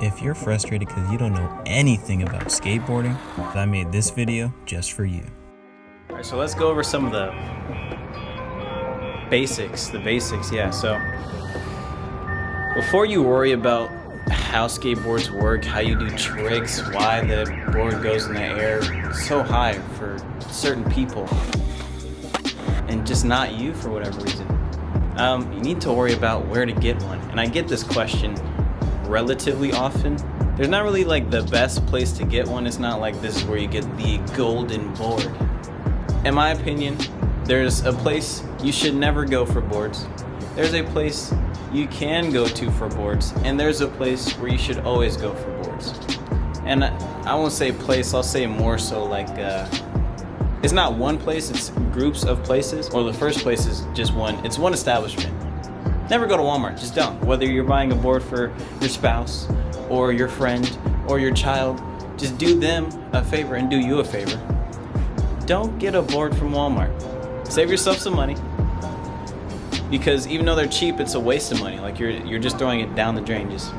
If you're frustrated because you don't know anything about skateboarding, I made this video just for you. All right, so let's go over some of the basics. Yeah, so before you worry about how skateboards work, how you do tricks, why the board goes in the air so high for certain people and just not you for whatever reason, you need to worry about where to get one. And I get this question relatively often. There's not really like the best place to get one. It's not like this is where you get the golden board. In my opinion, there's a place you should never go for boards. There's a place you can go to for boards, and there's a place where you should always go for boards. And I won't say place, I'll say more so like it's not one place, it's groups of places. Or the first place is just one, it's one establishment. Never go to Walmart, just don't. Whether you're buying a board for your spouse or your friend or your child, just do them a favor and do you a favor. Don't get a board from Walmart. Save yourself some money, because even though they're cheap, it's a waste of money. Like you're just throwing it down the drain, just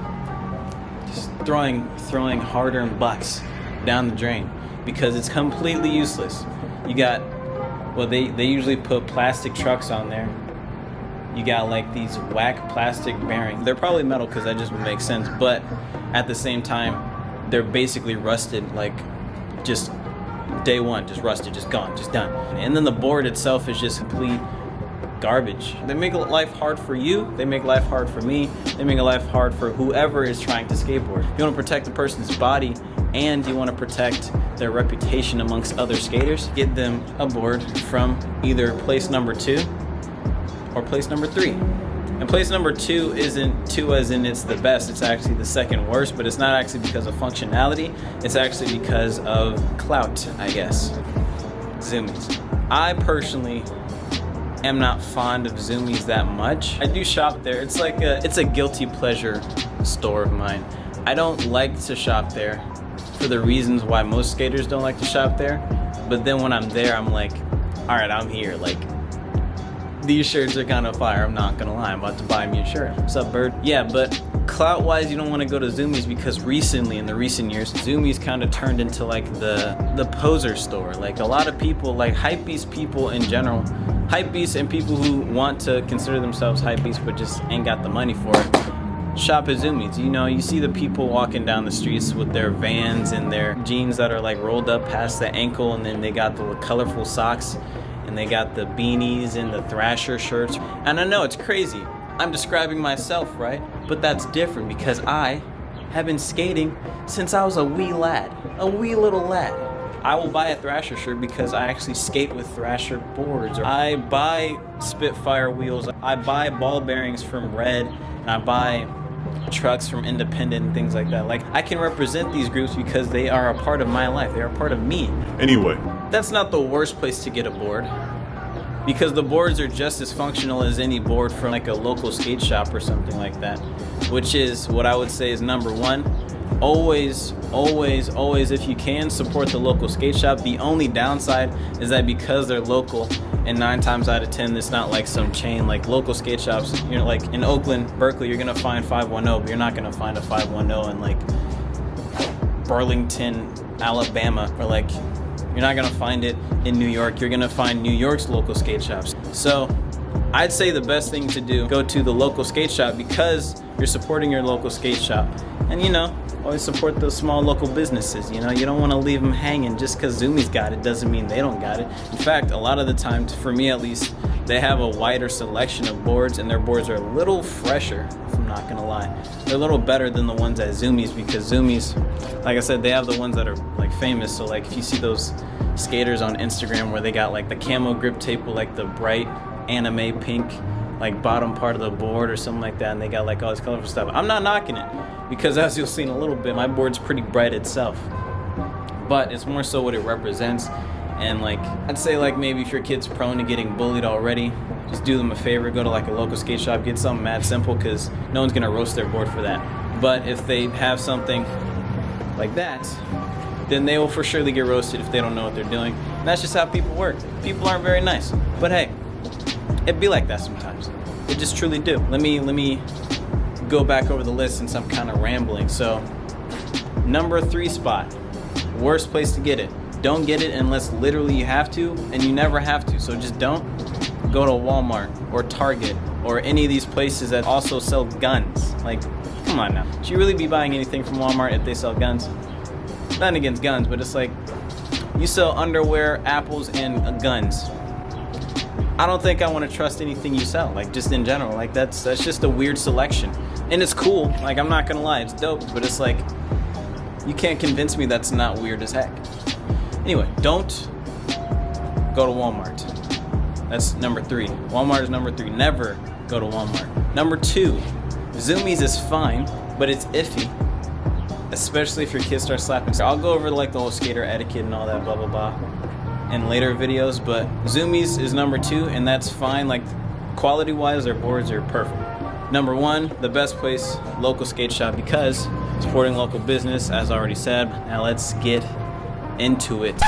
throwing hard-earned bucks down the drain, because it's completely useless. You got, well, they usually put plastic trucks on there. You got like these whack plastic bearings. They're probably metal because that just would make sense, but at the same time, they're basically rusted, like just day one, just rusted, just gone, just done. And then the board itself is just complete garbage. They make life hard for you, they make life hard for me, they make life hard for whoever is trying to skateboard. You want to protect the person's body and you want to protect their reputation amongst other skaters. Get them a board from either place number 2 or place number 3. And place number 2 isn't 2 as in it's the best, it's actually the second worst, but it's not actually because of functionality, it's actually because of clout, I guess. Zoomies. I personally am not fond of Zoomies that much. I do shop there. It's like it's a guilty pleasure store of mine. I don't like to shop there for the reasons why most skaters don't like to shop there, but then when I'm there, I'm like, all right, I'm here. Like, these shirts are kind of fire, I'm not gonna lie. I'm about to buy me a shirt. What's up, bird? Yeah, but clout-wise, you don't want to go to Zoomies because recently, in the recent years, Zoomies kind of turned into like the poser store. Like a lot of people, like hypebeast people in general, hypebeasts and people who want to consider themselves hypebeasts but just ain't got the money for it, shop at Zoomies. You know, you see the people walking down the streets with their Vans and their jeans that are like rolled up past the ankle, and then they got the colorful socks, and they got the beanies and the Thrasher shirts. And I know it's crazy, I'm describing myself, right? But that's different because I have been skating since I was a wee lad, a wee little lad. I will buy a Thrasher shirt because I actually skate with Thrasher boards. I buy Spitfire wheels, I buy ball bearings from Red, and I buy trucks from Independent and things like that. Like, I can represent these groups because they are a part of my life, they are a part of me. Anyway, that's not the worst place to get a board, because the boards are just as functional as any board from like a local skate shop or something like that, which is what I would say is number 1. Always, if you can, support the local skate shop. The only downside is that because they're local, and 9 times out of 10, it's not like some chain. Like local skate shops, you know, like in Oakland, Berkeley, you're gonna find 510, but you're not gonna find a 510 in like Burlington, Alabama, or like, you're not gonna find it in New York. You're gonna find New York's local skate shops. So I'd say the best thing to do, go to the local skate shop, because you're supporting your local skate shop. And you know, always support those small local businesses. You know, you don't want to leave them hanging. Just because Zoomies got it doesn't mean they don't got it. In fact, a lot of the time, for me at least, they have a wider selection of boards, and their boards are a little fresher, if I'm not gonna lie. They're a little better than the ones at Zoomies, because Zoomies, like I said, they have the ones that are like famous. So like if you see those skaters on Instagram where they got like the camo grip tape with like the bright anime pink like bottom part of the board or something like that, and they got like all this colorful stuff. I'm not knocking it, because as you'll see in a little bit, my board's pretty bright itself, but it's more so what it represents. And like, I'd say like maybe if your kid's prone to getting bullied already, just do them a favor, go to like a local skate shop, get something mad simple, because no one's gonna roast their board for that. But if they have something like that, then they will for surely get roasted if they don't know what they're doing. And that's just how people work. People aren't very nice, but hey, it'd be like that sometimes. It just truly do. Let me go back over the list since I'm kind of rambling. So, number 3 spot, worst place to get it. Don't get it unless literally you have to, and you never have to. So just don't go to Walmart or Target or any of these places that also sell guns. Like, come on now. Should you really be buying anything from Walmart if they sell guns? Nothing against guns, but it's like, you sell underwear, apples, and guns. I don't think I want to trust anything you sell, like just in general. Like that's just a weird selection. And it's cool, like I'm not gonna lie, it's dope, but it's like, you can't convince me that's not weird as heck. Anyway, don't go to Walmart. That's number 3. Walmart is number 3. Never go to Walmart. Number 2, Zoomies is fine, but it's iffy. Especially if your kids start slapping. I'll go over like the whole skater etiquette and all that blah blah blah in later videos, but Zoomies is number 2, and that's fine. Like quality wise, their boards are perfect. Number 1, the best place, local skate shop, because supporting local business, as already said. Now let's get into it.